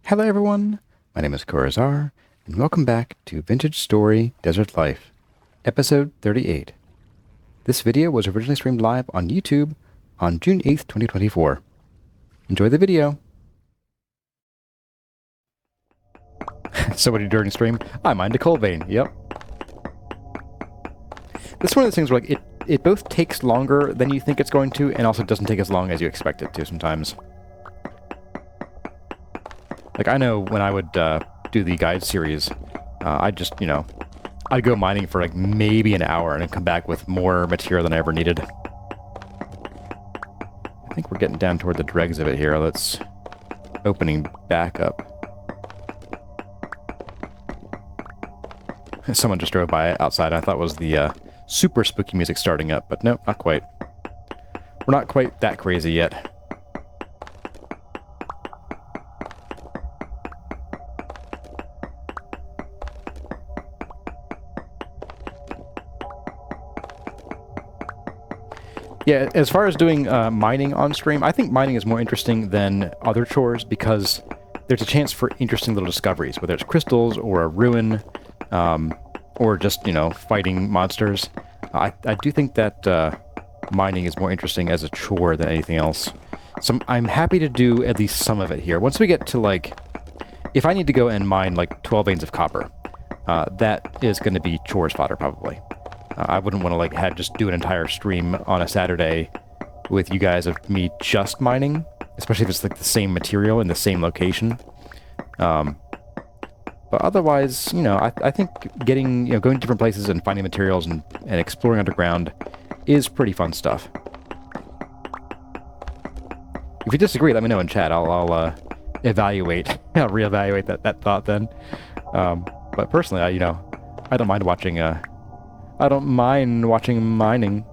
Hello everyone, my name is Corazar, and welcome back to Vintage Story Desert Life, episode 38. This video was originally streamed live on YouTube on June 8th, 2024. Enjoy the video! So what do you do during stream? I mined a coal vein, yep. This is one of those things where like, it both takes longer than you think it's going to, and also doesn't take as long as you expect it to sometimes. Like, I know when I would do the guide series, I'd just, I'd go mining for like maybe an hour and then come back with more material than I ever needed. I think we're getting down toward the dregs of it here. Let's... opening back up. Someone just drove by outside. I thought it was the super spooky music starting up, but no, not quite. We're not quite that crazy yet. Yeah, as far as doing mining on stream, I think mining is more interesting than other chores because there's a chance for interesting little discoveries, whether it's crystals or a ruin, or just, fighting monsters. I do think that mining is more interesting as a chore than anything else. So I'm happy to do at least some of it here. Once we get to, like, if I need to go and mine, like, 12 veins of copper, that is going to be chores fodder, probably. I wouldn't want to, like, just do an entire stream on a Saturday with you guys of me just mining, especially if it's, like, the same material in the same location. But otherwise, I think getting, going to different places and finding materials and exploring underground is pretty fun stuff. If you disagree, let me know in chat. I'll evaluate, I'll reevaluate that thought then. But personally, I don't mind watching, I don't mind watching mining.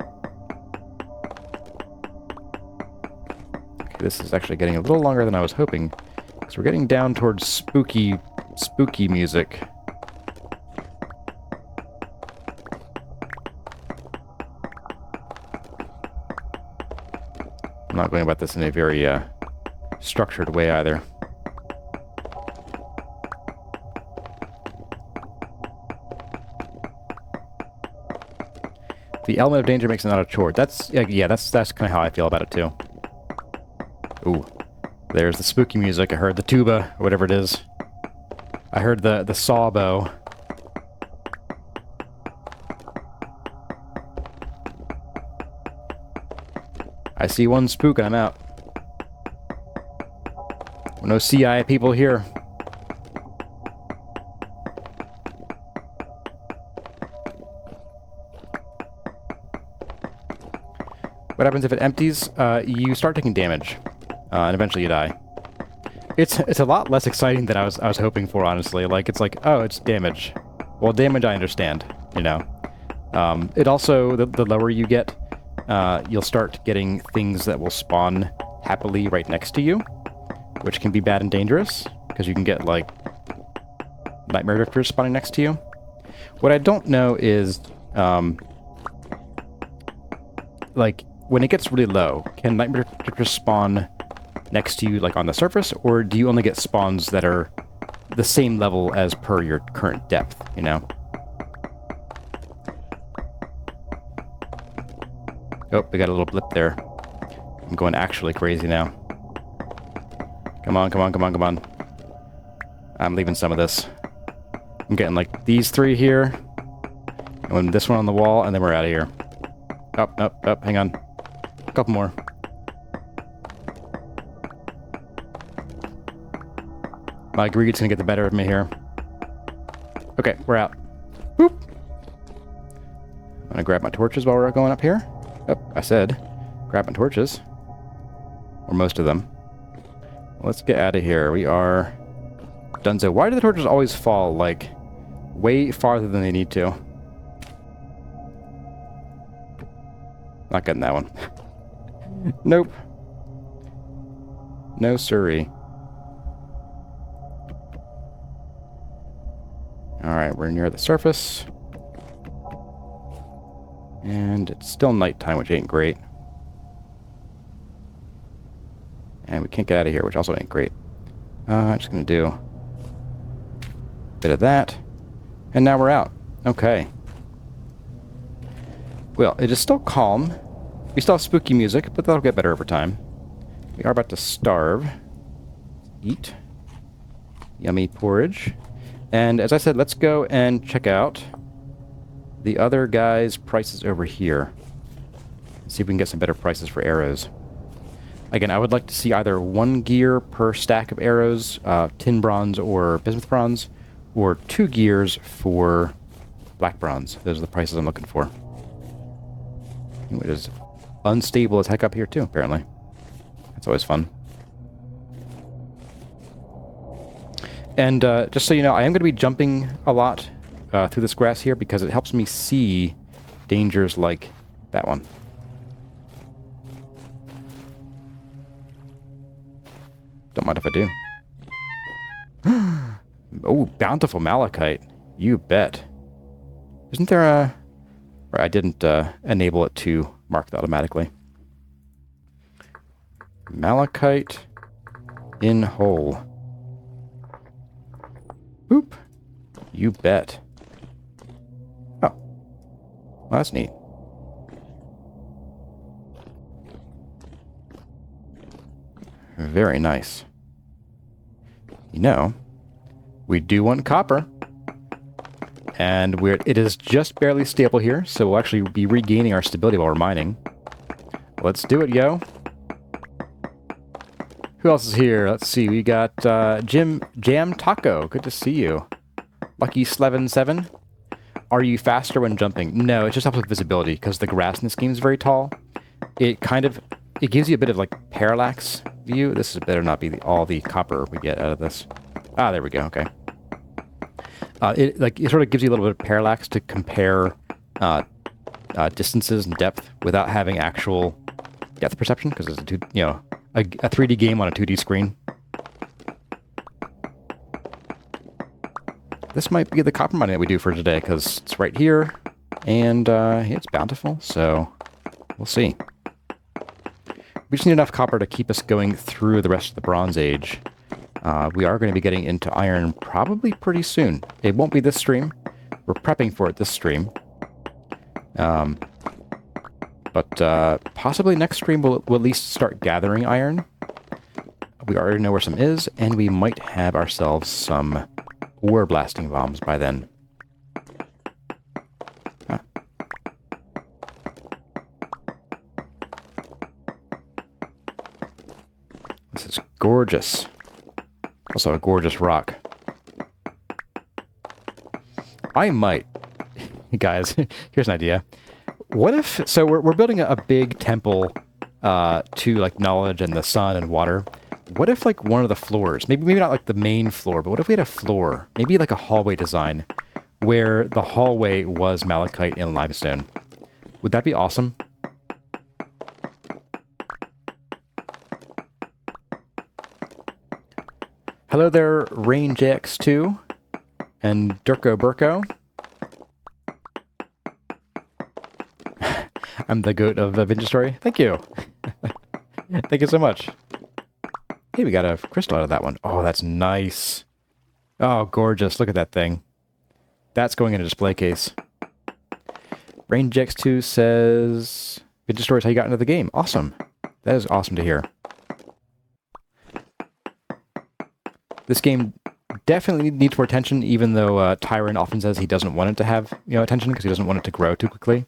Okay, this is actually getting a little longer than I was hoping, because we're getting down towards spooky music. I'm not going about this in a very structured way either. The element of danger makes it not a chore. That's kind of how I feel about it too. Ooh, there's the spooky music. I heard the tuba, or whatever it is. I heard the sawbow. I see one spook and I'm out. No CI people here. What happens if it empties? You start taking damage, and eventually you die. It's a lot less exciting than I was hoping for, honestly. Like, it's like, oh, it's damage. Well, damage I understand, It also, the lower you get, you'll start getting things that will spawn happily right next to you, which can be bad and dangerous, because you can get, like, nightmare drifters spawning next to you. What I don't know is, like, when it gets really low, can nightmare drifters spawn next to you, like, on the surface, or do you only get spawns that are the same level as per your current depth, Oh, we got a little blip there. I'm going actually crazy now. Come on, come on, come on, come on. I'm leaving some of this. I'm getting, like, these three here, and then this one on the wall, and then we're out of here. Up, hang on. A couple more. My greed's gonna get the better of me here. Okay, we're out. Boop! I'm gonna grab my torches while we're going up here. Oh, I said, grab my torches. Or most of them. Let's get out of here. We are... Dunzo. Why do the torches always fall, like, way farther than they need to? Not getting that one. Nope. No siree. Alright, we're near the surface. And it's still nighttime, which ain't great. And we can't get out of here, which also ain't great. I'm just going to do a bit of that. And now we're out. Okay. Well, it is still calm. We still have spooky music, but that'll get better over time. We are about to starve. Eat. Yummy porridge. And as I said, let's go and check out the other guy's prices over here. See if we can get some better prices for arrows. Again, I would like to see either 1 gear per stack of arrows, tin bronze or bismuth bronze, or 2 gears for black bronze. Those are the prices I'm looking for. It is unstable as heck up here too, apparently. That's always fun. And just so you know, I am going to be jumping a lot through this grass here because it helps me see dangers like that one. Don't mind if I do. Oh, bountiful malachite. You bet. Isn't there a... Or I didn't enable it to mark that automatically. Malachite in hole. Boop. You bet. Oh. Well, that's neat. Very nice. You know, we do want copper. And it is just barely stable here, so we'll actually be regaining our stability while we're mining. Let's do it, yo. Who else is here? Let's see. We got Jam Taco. Good to see you. Lucky Sleven7. Are you faster when jumping? No, it just helps with visibility because the grass in this game is very tall. It gives you a bit of like parallax view. This better not be all the copper we get out of this. Ah, there we go. Okay. It sort of gives you a little bit of parallax to compare distances and depth without having actual depth perception because it's a 3D game on a 2D screen. This might be the copper mining that we do for today because it's right here and it's bountiful, so we'll see. We just need enough copper to keep us going through the rest of the Bronze Age. We are going to be getting into iron probably pretty soon. It won't be this stream. We're prepping for it this stream. But possibly next stream we'll at least start gathering iron. We already know where some is, and we might have ourselves some ore blasting bombs by then. Huh. This is gorgeous. Also a gorgeous rock. I might, guys, here's an idea. What if, so we're building a big temple to like knowledge and the sun and water. What if like one of the floors, maybe not like the main floor, but what if we had a floor, maybe like a hallway design where the hallway was malachite and limestone? Would that be awesome? Hello there, RainJX2 and Durko Burko. I'm the goat of the Vintage Story. Thank you. Thank you so much. Hey, we got a crystal out of that one. Oh, that's nice. Oh, gorgeous. Look at that thing. That's going in a display case. RainJX2 says, Vintage Story is how you got into the game. Awesome. That is awesome to hear. This game definitely needs more attention, even though Tyron often says he doesn't want it to have attention because he doesn't want it to grow too quickly.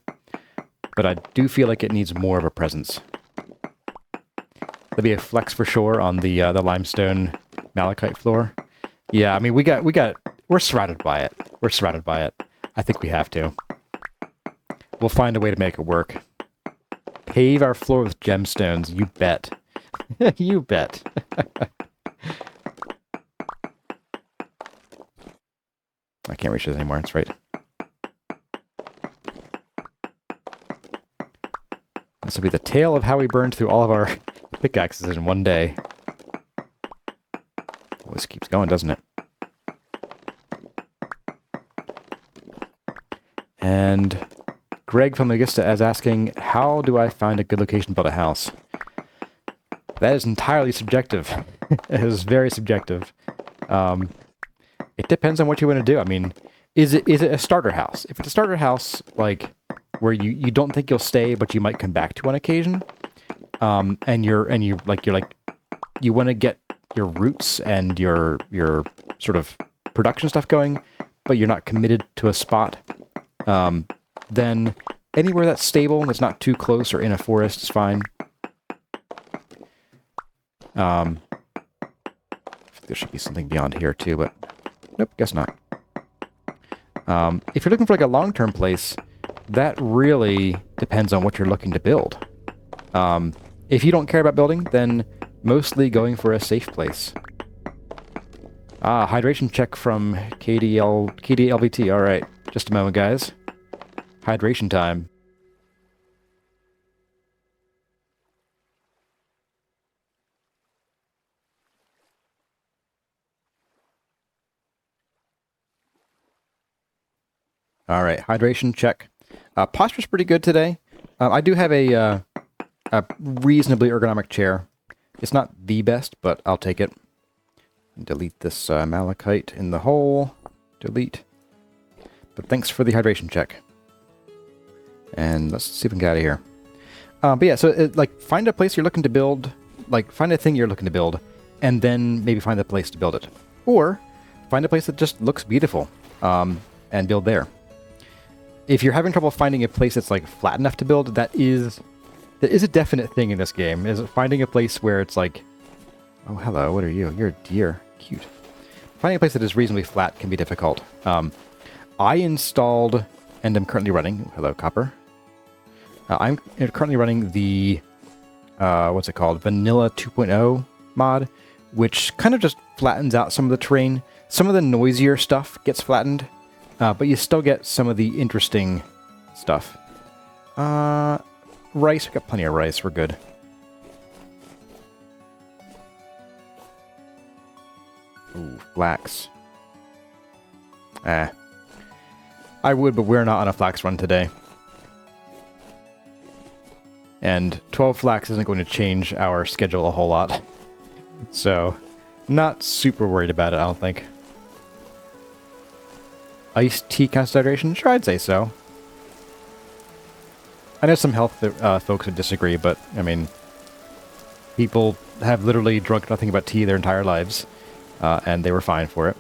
But I do feel like it needs more of a presence. There'll be a flex for sure on the limestone malachite floor. Yeah, I mean we're surrounded by it. We're surrounded by it. I think we have to. We'll find a way to make it work. Pave our floor with gemstones. You bet. You bet. I can't reach this anymore, that's right. This will be the tale of how we burned through all of our pickaxes in one day. Well, this keeps going, doesn't it? And Greg from Augusta is asking, how do I find a good location to build a house? That is entirely subjective. It is very subjective. It depends on what you want to do. I mean, is it a starter house? If it's a starter house, like where you don't think you'll stay, but you might come back to on occasion, and you want to get your roots and your sort of production stuff going, but you're not committed to a spot, then anywhere that's stable and it's not too close or in a forest is fine. There should be something beyond here too, but nope, guess not. If you're looking for like a long-term place, that really depends on what you're looking to build. If you don't care about building, then mostly going for a safe place. Hydration check from KDLVT. All right, just a moment, guys. Hydration time. All right, hydration check. Posture's pretty good today. I do have a reasonably ergonomic chair. It's not the best, but I'll take it. Delete this malachite in the hole. Delete. But thanks for the hydration check. And let's see if we can get out of here. But yeah, so like find a place you're looking to build. Like find a thing you're looking to build, and then maybe find a place to build it. Or find a place that just looks beautiful, and build there. If you're having trouble finding a place that's like flat enough to build, that is a definite thing in this game. Is finding a place where it's like, oh hello, what are you? You're a deer, cute. Finding a place that is reasonably flat can be difficult. I installed and am currently running. Hello, Copper. I'm currently running the what's it called? Vanilla 2.0 mod, which kind of just flattens out some of the terrain. Some of the noisier stuff gets flattened. But you still get some of the interesting stuff. Rice, we got plenty of rice, we're good. Ooh, flax. I would, but we're not on a flax run today. And 12 flax isn't going to change our schedule a whole lot. So, not super worried about it, I don't think. Iced tea concentration? Sure, I'd say so. I know some health folks would disagree, but, I mean, people have literally drunk nothing but tea their entire lives, and they were fine for it.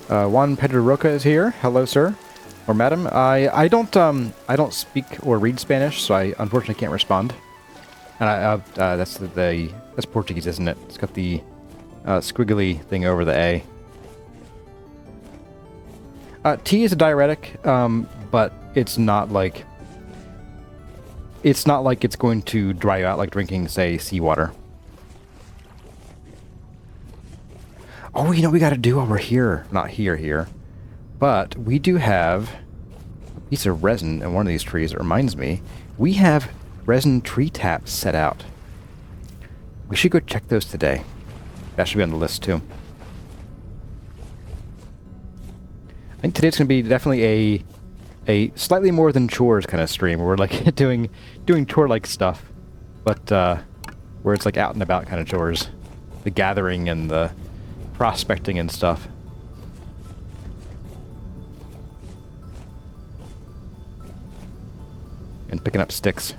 Juan Pedro Roca is here. Hello, sir. Or madam. I don't speak or read Spanish, so I unfortunately can't respond. And that's Portuguese, isn't it? It's got the squiggly thing over the A. Tea is a diuretic, but it's not like it's going to dry you out like drinking, say, seawater. Oh, you know what we gotta do while we're here? Not here. But we do have a piece of resin in one of these trees. It reminds me, we have resin tree taps set out. We should go check those today. That should be on the list too. I think today's going to be definitely a slightly more than chores kind of stream, where we're like doing chore-like stuff, but where it's like out and about kind of chores. The gathering and the prospecting and stuff. And picking up sticks.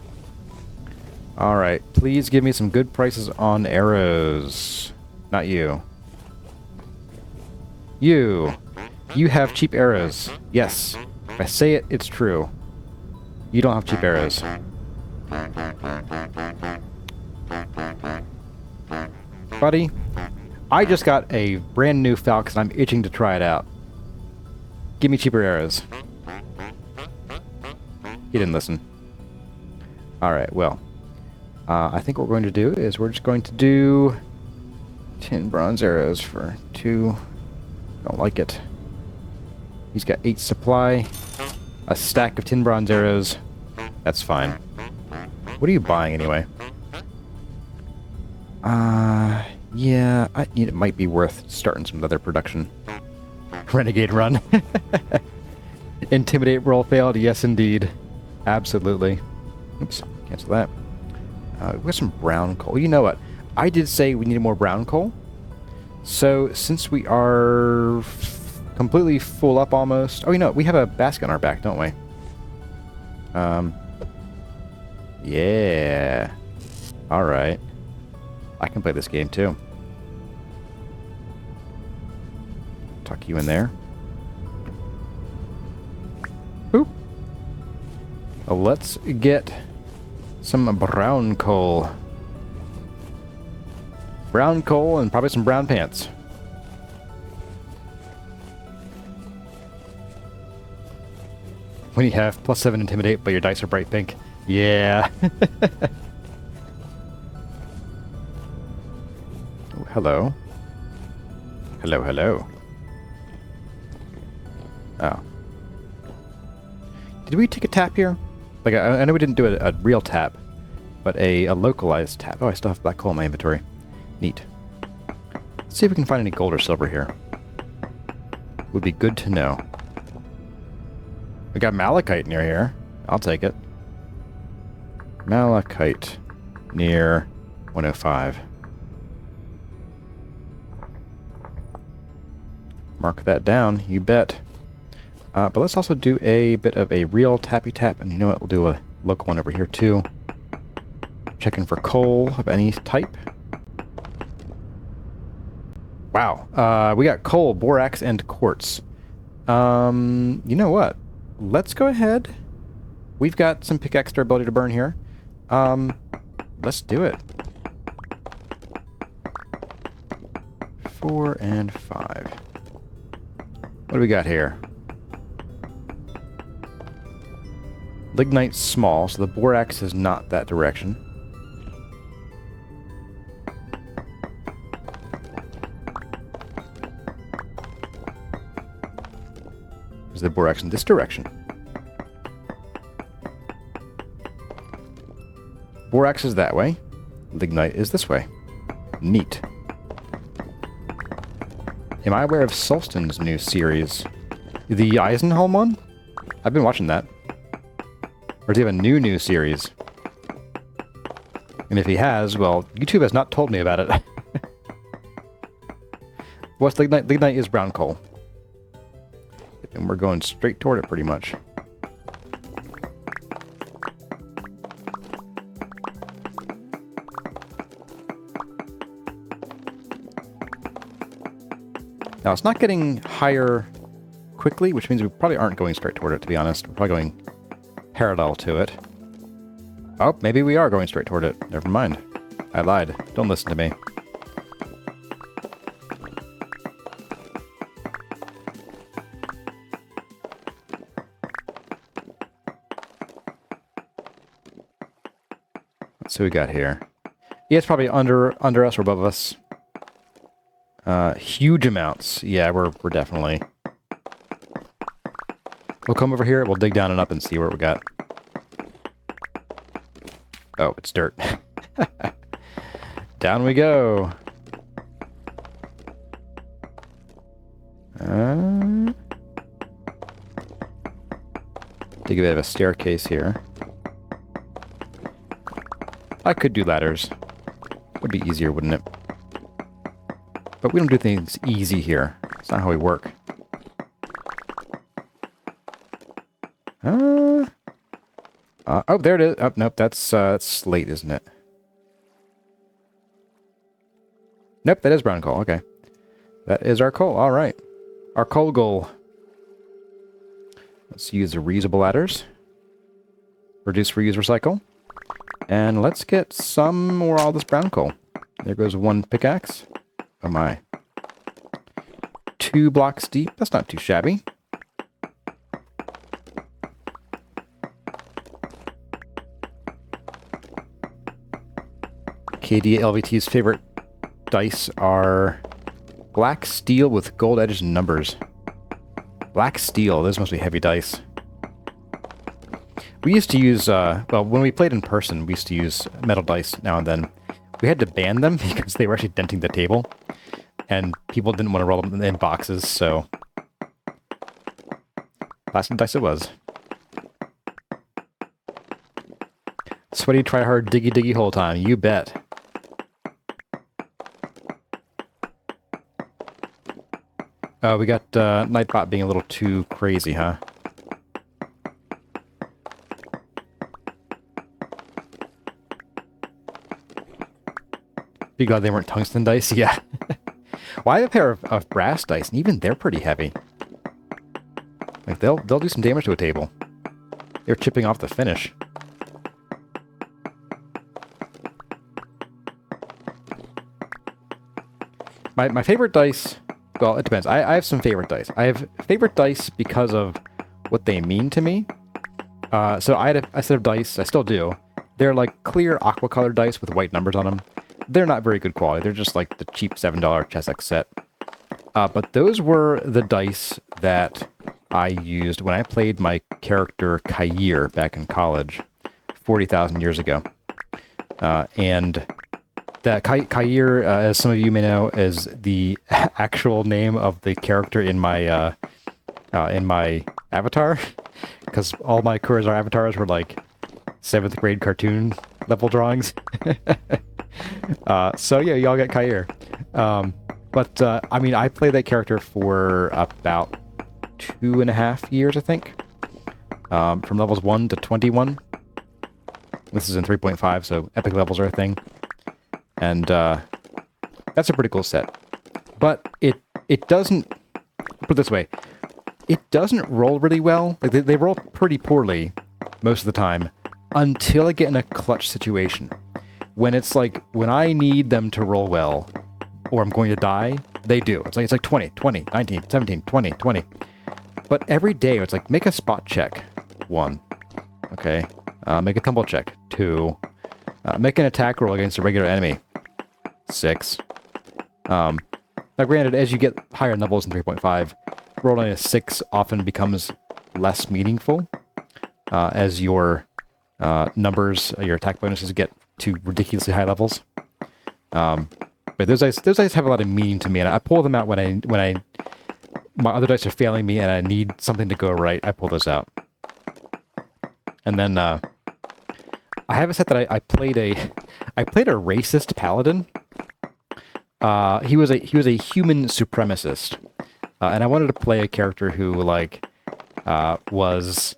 Alright, please give me some good prices on arrows. Not you. You have cheap arrows. Yes. If I say it, it's true. You don't have cheap arrows. Buddy, I just got a brand new falcon and I'm itching to try it out. Give me cheaper arrows. He didn't listen. Alright, well. I think what we're going to do is we're just going to do 10 bronze arrows for 2. Don't like it. He's got 8 supply. A stack of 10 bronze arrows. That's fine. What are you buying anyway? Yeah, it might be worth starting some other production. Renegade run. Intimidate roll failed. Yes, indeed. Absolutely. Oops. Cancel that. We got some brown coal. You know what? I did say we needed more brown coal. So since we are completely full up almost... Oh, you know what? We have a basket on our back, don't we? Yeah. Alright. I can play this game too. Tuck you in there. Boop. Let's get some brown coal. Brown coal and probably some brown pants. When you have +7 intimidate, but your dice are bright pink. Yeah. Oh, hello. Hello, hello. Oh. Did we take a tap here? Like, I know we didn't do a real tap, but a localized tap. Oh, I still have black coal in my inventory. Neat. Let's see if we can find any gold or silver here. Would be good to know. We got malachite near here. I'll take it. Malachite near 105. Mark that down, you bet. But let's also do a bit of a real tappy tap, and you know what? We'll do a local one over here too. Checking for coal of any type. Wow. We got coal, borax, and quartz. You know what? Let's go ahead. We've got some pickaxe ability to burn here. Let's do it. 4 and 5. What do we got here? Lignite's small, so the borax is not that direction. Is the borax in this direction? Borax is that way. Lignite is this way. Neat. Am I aware of Solston's new series? The Eisenholm one? I've been watching that. Or does he have a new series? And if he has, well, YouTube has not told me about it. What's Lignite? Lignite is brown coal. And we're going straight toward it pretty much. Now, it's not getting higher quickly, which means we probably aren't going straight toward it, to be honest. We're probably going parallel to it. Oh, maybe we are going straight toward it. Never mind. I lied. Don't listen to me. Let's see what we got here. Yeah, it's probably under us or above us. Huge amounts. Yeah, we're definitely... We'll come over here, we'll dig down and up and see what we got. Oh, it's dirt. Down we go. Dig a bit of a staircase here. I could do ladders. Would be easier, wouldn't it? But we don't do things easy here. That's not how we work. Oh, there it is. Oh, nope, that's slate, isn't it? Nope, that is brown coal. Okay. That is our coal. All right. Our coal goal. Let's use the reusable ladders. Reduce, reuse, recycle. And let's get some more all this brown coal. There goes one pickaxe. Oh my. 2 blocks deep. That's not too shabby. KD LVT's favorite dice are black steel with gold edges and numbers. Black steel. Those must be heavy dice. We used to use, well, when we played in person, we used to use metal dice now and then. We had to ban them because they were actually denting the table. And people didn't want to roll them in boxes, so Plastic dice it was. Sweaty, try hard, diggy diggy whole time. You bet. We got Nightbot being a little too crazy, huh? Be glad they weren't tungsten dice. Yeah. Well, I have a pair of brass dice, and even they're pretty heavy. Like they'll do some damage to a table. They're chipping off the finish. My favorite dice, well, it depends. I have some favorite dice. I have favorite dice because of what they mean to me. So I had a set of dice, I still do. They're like clear aqua colored dice with white numbers on them. They're not very good quality. They're just like the cheap $7 Chessex set. But those were the dice that I used when I played my character Kair back in college 40,000 years ago. And that Kair, as some of you may know, is the actual name of the character in my avatar, because all my Kurzar avatars were like 7th grade cartoon level drawings. So yeah, y'all get Kair. But I mean, I played that character for about 2.5 years, I think, from levels 1 to 21. This is in 3.5, so epic levels are a thing. And that's a pretty cool set. But it doesn't, put it this way, it doesn't roll really well. Like they roll pretty poorly most of the time until I get in a clutch situation. When it's like, when I need them to roll well, or I'm going to die, they do. It's like 20, 20, 19, 17, 20, 20. But every day, it's like, make a spot check, 1. Okay. Make a tumble check, 2. Make an attack roll against a regular enemy, 6. Now granted, as you get higher levels in 3.5, rolling a 6 often becomes less meaningful, as your numbers, your attack bonuses get to ridiculously high levels. But those dice have a lot of meaning to me, and I pull them out when my other dice are failing me and I need something to go right. I pull those out. And then I have a set that I played a racist paladin. He was a human supremacist, and I wanted to play a character who was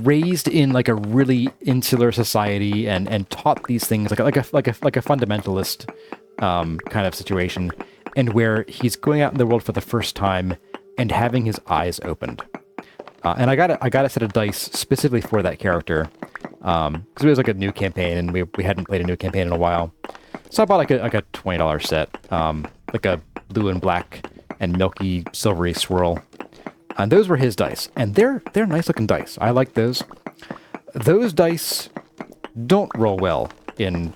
raised in like a really insular society and taught these things like a fundamentalist kind of situation, and where he's going out in the world for the first time and having his eyes opened. And I got a set of dice specifically for that character, because it was like a new campaign and we hadn't played a new campaign in a while. So I bought like a $20 set, like a blue and black and milky silvery swirl. And those were his dice, and they're nice looking dice. I like those. Those dice don't roll well in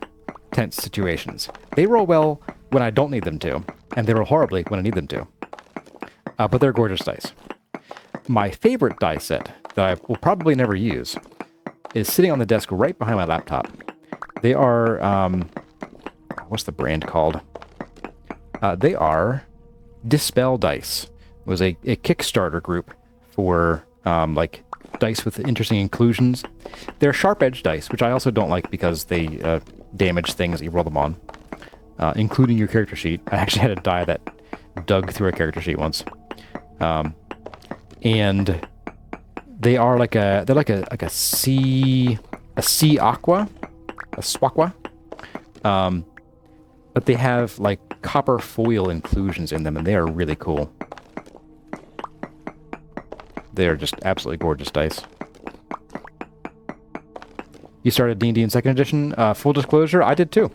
tense situations. They roll well when I don't need them to, and they roll horribly when I need them to. But they're gorgeous dice. My favorite die set that I will probably never use is sitting on the desk right behind my laptop. They are, what's the brand called? They are Dispel Dice. It was a Kickstarter group for dice with interesting inclusions. They're sharp edge dice, which I also don't like because they damage things that you roll them on, including your character sheet. I actually had a die that dug through a character sheet once. And they are like a sea aqua, a swakwa. But they have like copper foil inclusions in them, and they are really cool. They are just absolutely gorgeous dice. You started D&D in 2nd edition. Full disclosure, I did too.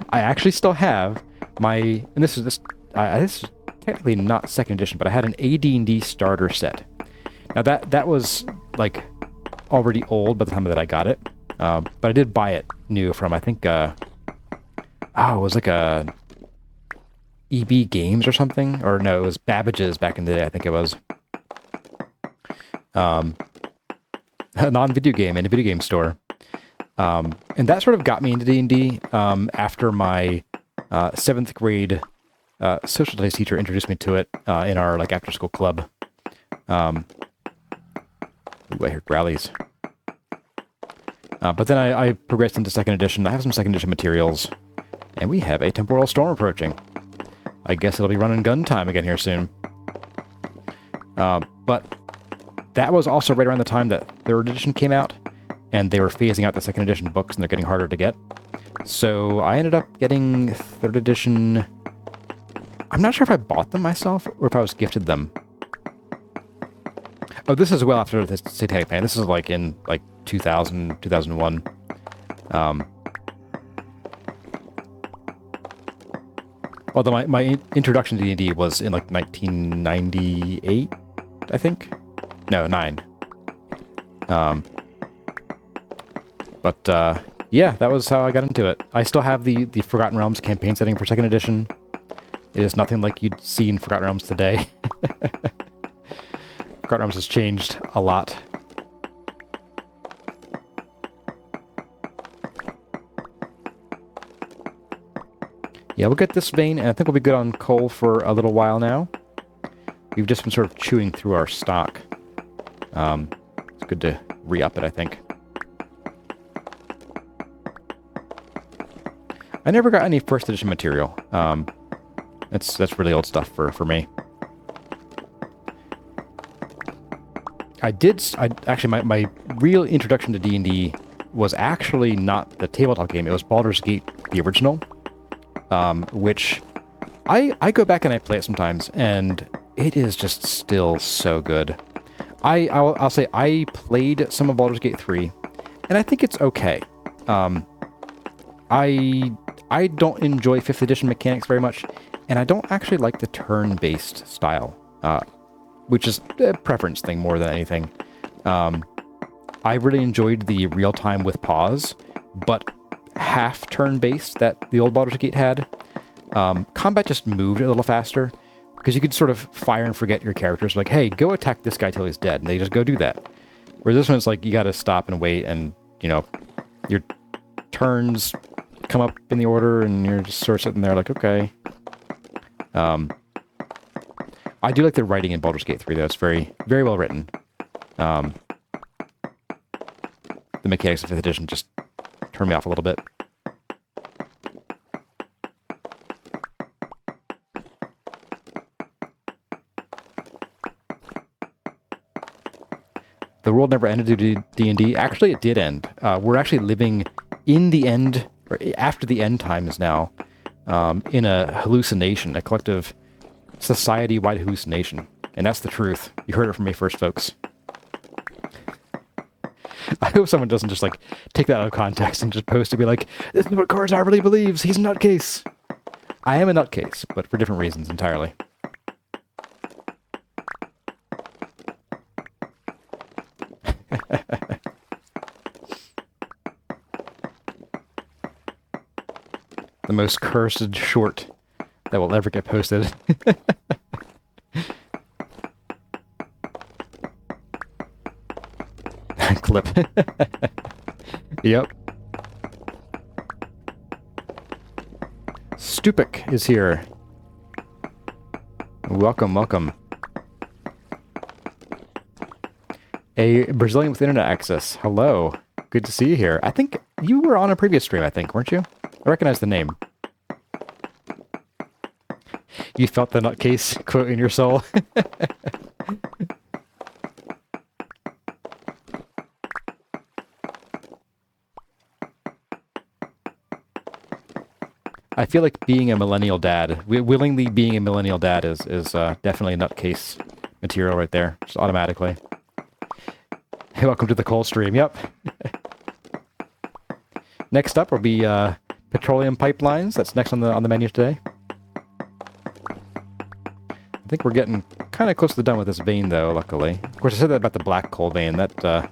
I actually still have my, and this is technically not 2nd edition, but I had an AD&D starter set. Now that was like already old by the time that I got it, but I did buy it new from, I think, it was like a EB Games or something, or no, it was Babbage's back in the day, I think it was. A non-video game in a video game store. And that sort of got me into D&D after my 7th grade social studies teacher introduced me to it in our like after-school club. Ooh, I hear growlies. But then I progressed into second edition. I have some second edition materials. And we have a temporal storm approaching. I guess it'll be run and gun time again here soon. But that was also right around the time that third edition came out. And they were phasing out the second edition books, and they're getting harder to get. So I ended up getting third edition... I'm not sure if I bought them myself, or if I was gifted them. Oh, this is well after the Satanic Panic. This is like in like 2000, 2001. Although my introduction to D&D was in like 1998, I think. No, 9. Yeah, that was how I got into it. I still have the Forgotten Realms campaign setting for second edition. It is nothing like you'd see in Forgotten Realms today. Forgotten Realms has changed a lot. Yeah, we'll get this vein, and I think we'll be good on coal for a little while now. We've just been sort of chewing through our stock. It's good to re-up it, I think. I never got any first edition material. That's really old stuff for me. Actually, my real introduction to D&D was actually not the tabletop game. It was Baldur's Gate, the original, which I go back and I play it sometimes, and it is just still so good. I'll say I played some of Baldur's Gate 3, and I think it's okay. I don't enjoy 5th edition mechanics very much, and I don't actually like the turn-based style, which is a preference thing more than anything. I really enjoyed the real-time with pause, but half turn-based that the old Baldur's Gate had. Combat just moved a little faster, because you could sort of fire and forget your characters, like, hey, go attack this guy till he's dead, and they just go do that. Whereas this one's like, you gotta stop and wait, and, you know, your turns come up in the order, and you're just sort of sitting there like, okay. I do like the writing in Baldur's Gate 3, though. It's very, very well written. The mechanics of 5th edition just turn me off a little bit. The world never ended due to D&D. Actually, it did end. We're actually living in the end, or after the end times now, in a hallucination, a collective society-wide hallucination. And that's the truth. You heard it from me first, folks. I hope someone doesn't just, like, take that out of context and just post to be like, this is what Karzar really believes. He's a nutcase. I am a nutcase, but for different reasons entirely. The most cursed short that will ever get posted. Clip. Yep. Stupik is here. Welcome, welcome. A Brazilian with internet access. Hello. Good to see you here. I think you were on a previous stream, weren't you? I recognize the name. You felt the nutcase quote in your soul. I feel like being a millennial dad, willingly being a millennial dad is definitely a nutcase material right there, just automatically. Hey, welcome to the coal stream, yep. Next up will be petroleum pipelines. That's next on the menu today. I think we're getting kind of close to the done with this vein, though, luckily. Of course, I said that about the black coal vein. That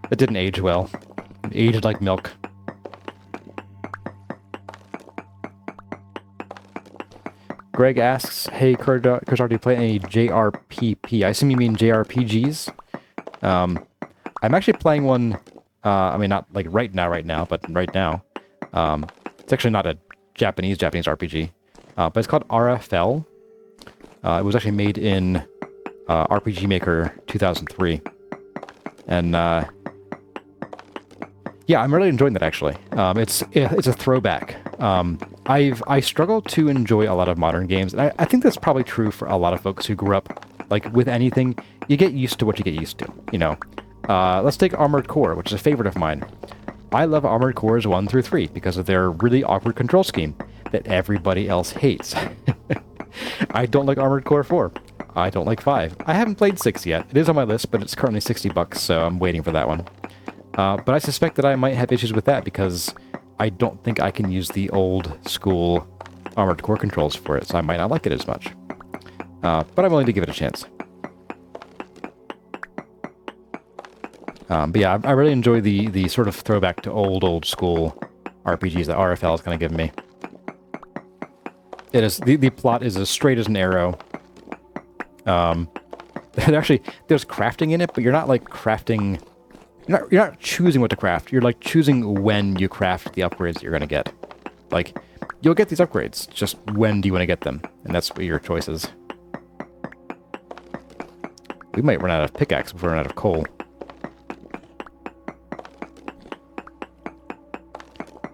didn't age well. It aged like milk. Greg asks, hey, Kurzar, do you play any JRPP? I assume you mean JRPGs? I'm actually playing one, I mean, not like right now, but right now. It's actually not a Japanese RPG, but it's called RFL. It was actually made in RPG Maker 2003. And yeah, I'm really enjoying that actually. It's a throwback. I struggle to enjoy a lot of modern games, and I think that's probably true for a lot of folks who grew up like with anything. You get used to what you get used to, you know. Let's take Armored Core, which is a favorite of mine. I love Armored Cores 1 through 3 because of their really awkward control scheme that everybody else hates. I don't like Armored Core 4. I don't like 5. I haven't played 6 yet. It is on my list, but it's currently $60, so I'm waiting for that one. But I suspect that I might have issues with that because I don't think I can use the old school Armored Core controls for it, so I might not like it as much. But I'm willing to give it a chance. But yeah, I really enjoy the sort of throwback to old school RPGs that RFL is kind of giving me. It is the plot is as straight as an arrow. Actually, there's crafting in it, but you're not like crafting. You're not choosing what to craft. You're like choosing when you craft the upgrades that you're gonna get. Like, you'll get these upgrades. Just when do you want to get them? And that's what your choice is. We might run out of pickaxe before we run out of coal.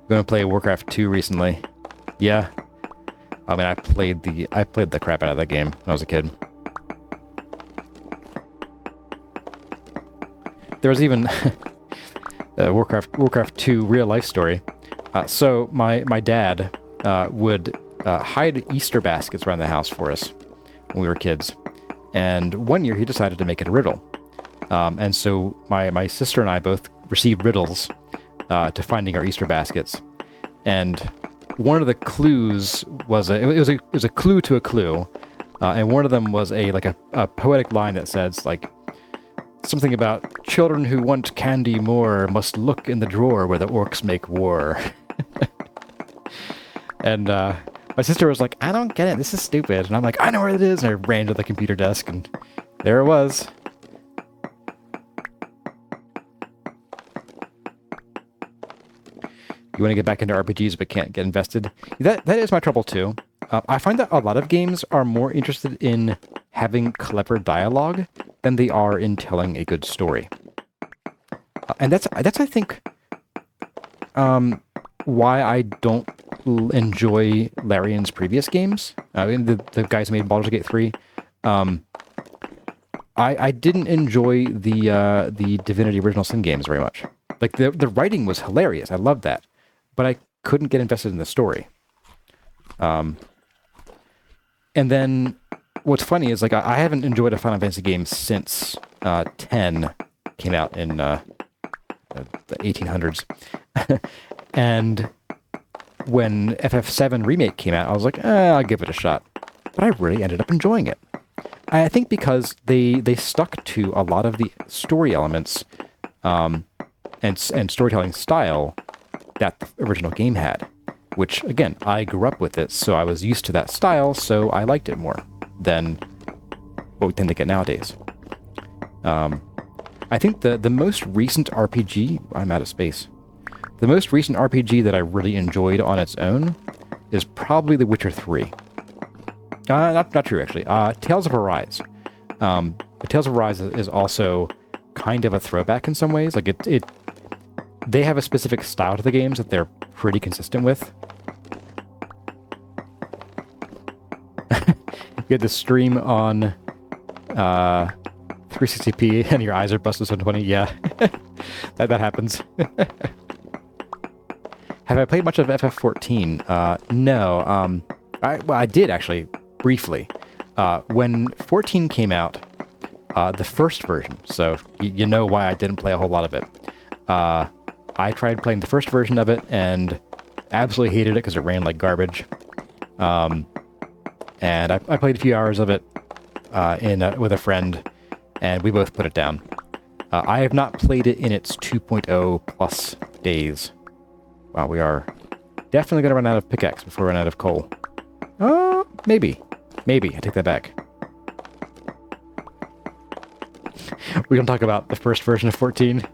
Gonna play Warcraft 2 recently. Yeah. I mean, I played the crap out of that game when I was a kid. There was even Warcraft 2 real life story. So my dad would hide Easter baskets around the house for us when we were kids. And one year he decided to make it a riddle. And so my sister and I both received riddles to finding our Easter baskets. And one of the clues was it was a clue to a clue. And one of them was a poetic line that says like something about children who want candy more must look in the drawer where the orcs make war. And my sister was like, I don't get it, this is stupid. And I'm like, I know where it is. And I ran to the computer desk and there it was. You want to get back into RPGs but can't get invested? That is my trouble too. I find that a lot of games are more interested in having clever dialogue than they are in telling a good story. And that's I think why I don't enjoy Larian's previous games. The guys who made Baldur's Gate 3. I didn't enjoy the Divinity Original Sin games very much. Like the writing was hilarious. I loved that. But I couldn't get invested in the story. And then what's funny is like I haven't enjoyed a Final Fantasy game since 10 came out in the 1800s. And when FF7 Remake came out, I was like, I'll give it a shot. But I really ended up enjoying it. I think because they stuck to a lot of the story elements and storytelling style that the original game had, which, again, I grew up with it, so I was used to that style, so I liked it more than what we tend to get nowadays. I think the most recent RPG... I'm out of space. The most recent RPG that I really enjoyed on its own is probably The Witcher 3. Not true, actually. Tales of Arise. Tales of Arise is also kind of a throwback in some ways. Like, they have a specific style to the games that they're pretty consistent with. You get the stream on 360p and your eyes are busted 120. Yeah, that happens. Have I played much of FF14? No. I did actually briefly. When 14 came out, the first version. So you know why I didn't play a whole lot of it. I tried playing the first version of it and absolutely hated it because it ran like garbage. And I played a few hours of it with a friend, and we both put it down. I have not played it in its 2.0 plus days. Wow, we are definitely going to run out of pickaxe before we run out of coal. Maybe. Maybe. I take that back. We're going to talk about the first version of 14.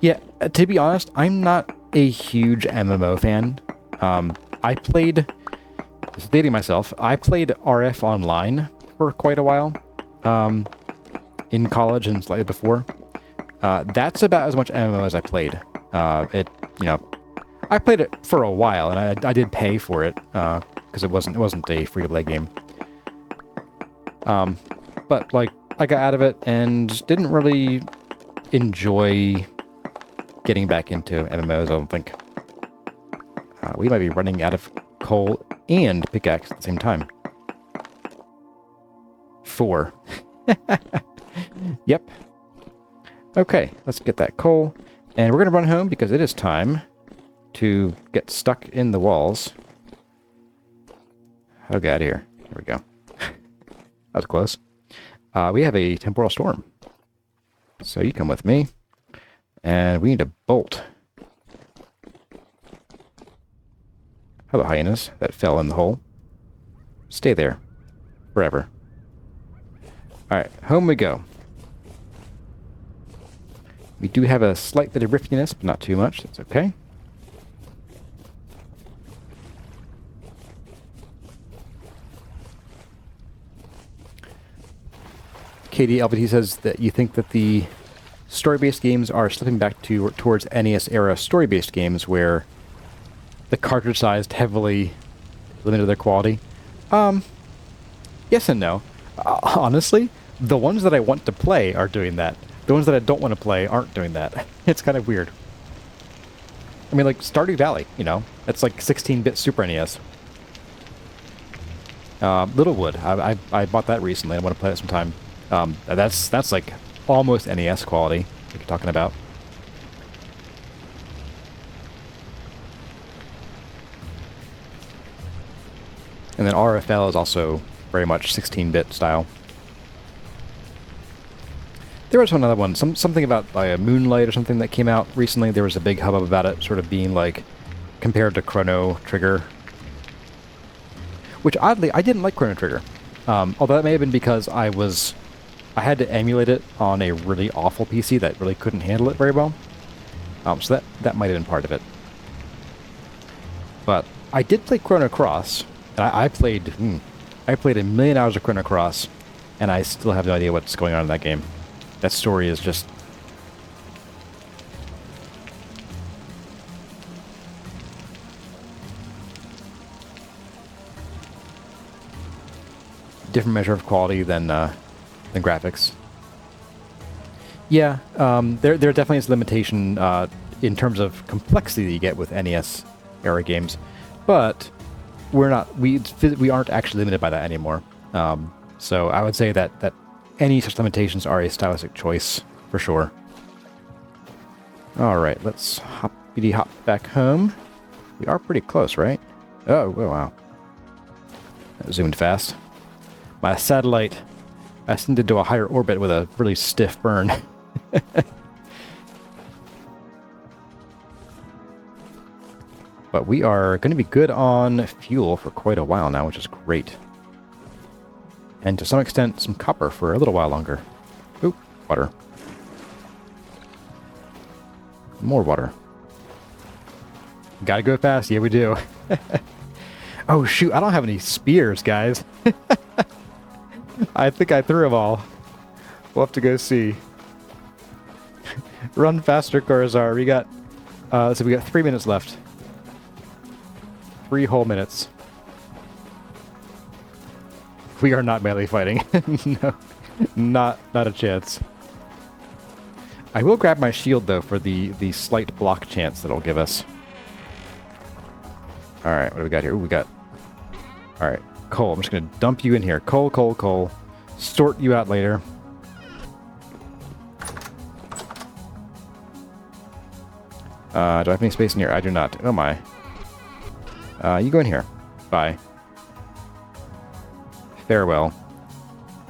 Yeah, to be honest, I'm not a huge MMO fan. I played... Just dating myself, I played RF Online for quite a while. in college and slightly before. That's about as much MMO as I played. I played it for a while, and I did pay for it because it wasn't a free-to-play game. But like I got out of it and didn't really enjoy getting back into MMOs. I don't think. We might be running out of coal and pickaxe at the same time. 4. Yep. Okay, let's get that coal. And we're going to run home because it is time to get stuck in the walls. Oh, get out of here. Here we go. That was close. We have a temporal storm. So you come with me. And we need a bolt. How about hyenas that fell in the hole? Stay there. Forever. Alright, home we go. We do have a slight bit of riftiness, but not too much. That's okay. Katie LVT says that you think that the story-based games are slipping back towards NES-era story-based games where the cartridge size heavily limited their quality. Yes and no. Honestly, the ones that I want to play are doing that. The ones that I don't want to play aren't doing that. It's kind of weird. I mean, like, Stardew Valley, you know? That's like 16-bit Super NES. Littlewood, I bought that recently. I want to play it sometime. That's like almost NES quality, like you're talking about. And then RFL is also very much 16-bit style. There was another one, something about like a Moonlight or something that came out recently. There was a big hubbub about it, sort of being like compared to Chrono Trigger. Which oddly, I didn't like Chrono Trigger. Although that may have been because I had to emulate it on a really awful PC that really couldn't handle it very well. So that might have been part of it. But I did play Chrono Cross, and I played a million hours of Chrono Cross, and I still have no idea what's going on in that game. That story is just... different measure of quality than graphics. Yeah, there definitely is limitation in terms of complexity that you get with NES era games, but we aren't actually limited by that anymore. So I would say that any such limitations are a stylistic choice for sure. All right, let's hoppity hop back home. We are pretty close, right? Oh wow! That zoomed fast. My satellite ascended to a higher orbit with a really stiff burn. But we are going to be good on fuel for quite a while now, which is great. And to some extent, some copper for a little while longer. Oop, water. More water. Gotta go fast. Yeah, we do. Oh, shoot. I don't have any spears, guys. I think I threw them all. We'll have to go see. Run faster, Corazar. We got 3 minutes left. 3 whole minutes. We are not melee fighting. No, not a chance. I will grab my shield though for the slight block chance that it'll give us. All right, what do we got here? Ooh, we got. All right, coal. I'm just gonna dump you in here. Coal, coal, coal. Sort you out later. Do I have any space in here? I do not. Oh my. You go in here. Bye. Farewell.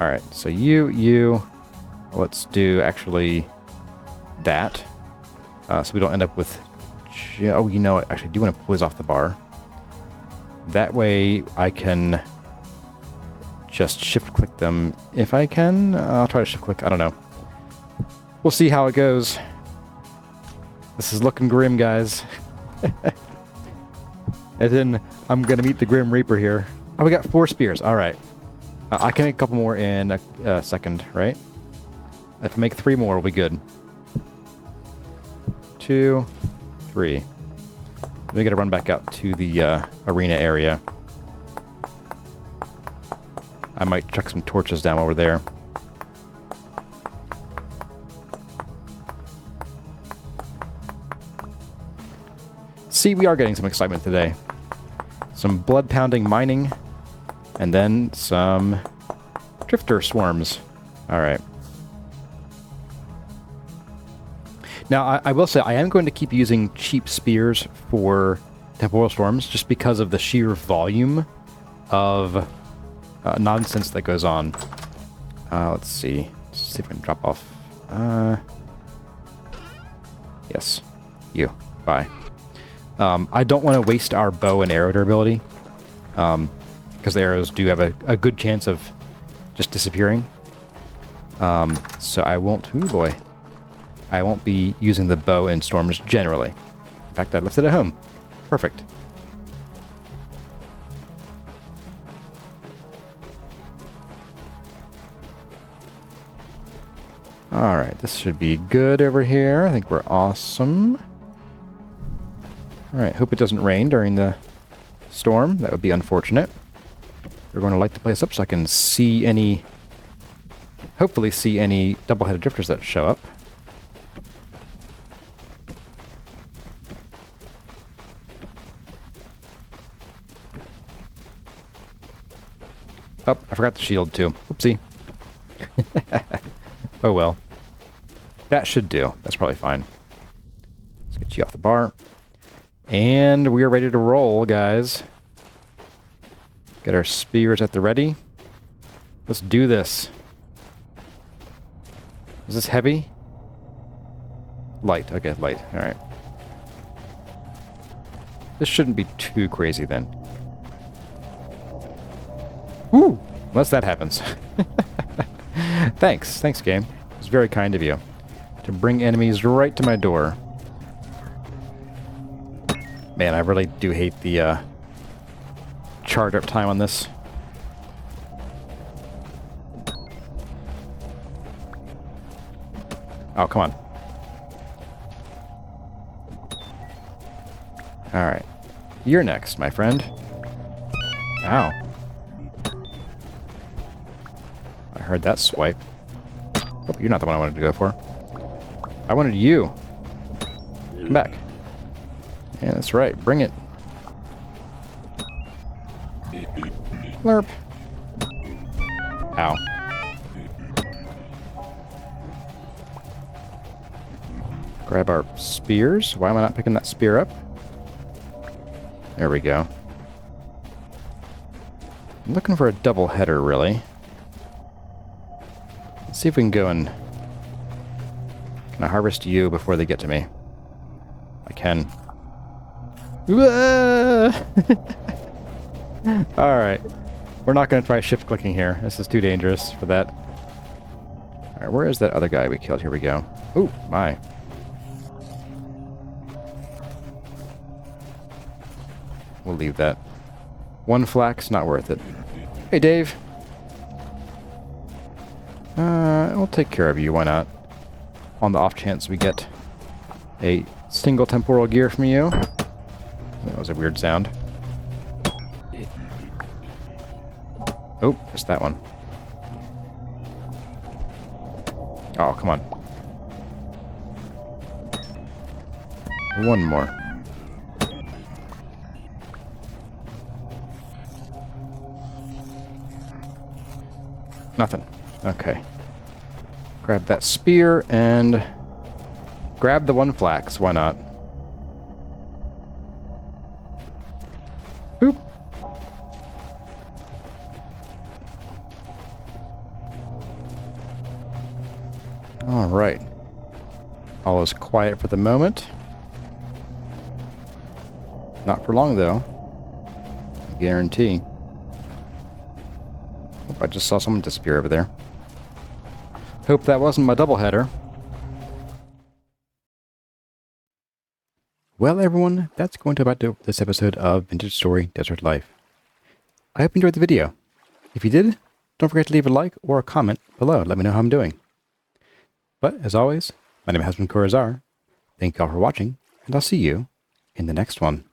Alright, so you... Let's do, actually, that. So we don't end up with... Oh, you know what? Actually, I do want to whiz off the bar. That way, I can just shift-click them if I can. I'll try to shift-click. I don't know. We'll see how it goes. This is looking grim, guys. As in, I'm going to meet the Grim Reaper here. Oh, we got 4 spears. All right. I can make a couple more in a second, right? If I make 3 more, we'll be good. 2, 3. We gotta run back out to the arena area. I might chuck some torches down over there. See, we are getting some excitement today. Some blood-pounding mining, and then some drifter swarms. Alright. Now, I will say, I am going to keep using cheap spears for temporal storms, just because of the sheer volume of nonsense that goes on. Let's see. Let's see if I can drop off. Yes. You. Bye. I don't want to waste our bow and arrow durability, because the arrows do have a good chance of just disappearing. So I won't... Ooh, boy. I won't be using the bow in storms generally. In fact, I left it at home. Perfect. Alright, this should be good over here. I think we're awesome. Alright, hope it doesn't rain during the storm. That would be unfortunate. We're going to light the place up so I can see any... hopefully see any double-headed drifters that show up. Oh, I forgot the shield too. Oopsie. Oh well. That should do. That's probably fine. Let's get you off the bar. And we are ready to roll, guys. Get our spears at the ready. Let's do this. Is this heavy? Light. Okay, light. Alright. This shouldn't be too crazy then. Woo! Unless that happens. Thanks. Thanks, game. It's very kind of you to bring enemies right to my door. Man, I really do hate the charge up time on this. Oh, come on. Alright. You're next, my friend. Ow. I heard that swipe. Oh, you're not the one I wanted to go for. I wanted you. Come back. Yeah, that's right. Bring it. Lerp. Ow. Grab our spears. Why am I not picking that spear up? There we go. I'm looking for a double header, really. Let's see if we can go and... Can I harvest you before they get to me? I can. Alright. We're not going to try shift clicking here. This is too dangerous for that. Alright, where is that other guy we killed? Here we go. Ooh, my. We'll leave that. 1 flax, not worth it. Hey, Dave. We'll take care of you, why not? On the off chance we get a single temporal gear from you. That was a weird sound. Oh, just that one. Oh, come on. One more. Nothing. Okay. Grab that spear and grab the 1 flax. Why not? Boop. All right. All is quiet for the moment. Not for long, though. I guarantee. Oh, I just saw someone disappear over there. Hope that wasn't my doubleheader. Well, everyone, that's going to about do this episode of Vintage Story Desert Life. I hope you enjoyed the video. If you did, don't forget to leave a like or a comment below. Let me know how I'm doing. But as always, my name has been Kurazar. Thank you all for watching, and I'll see you in the next one.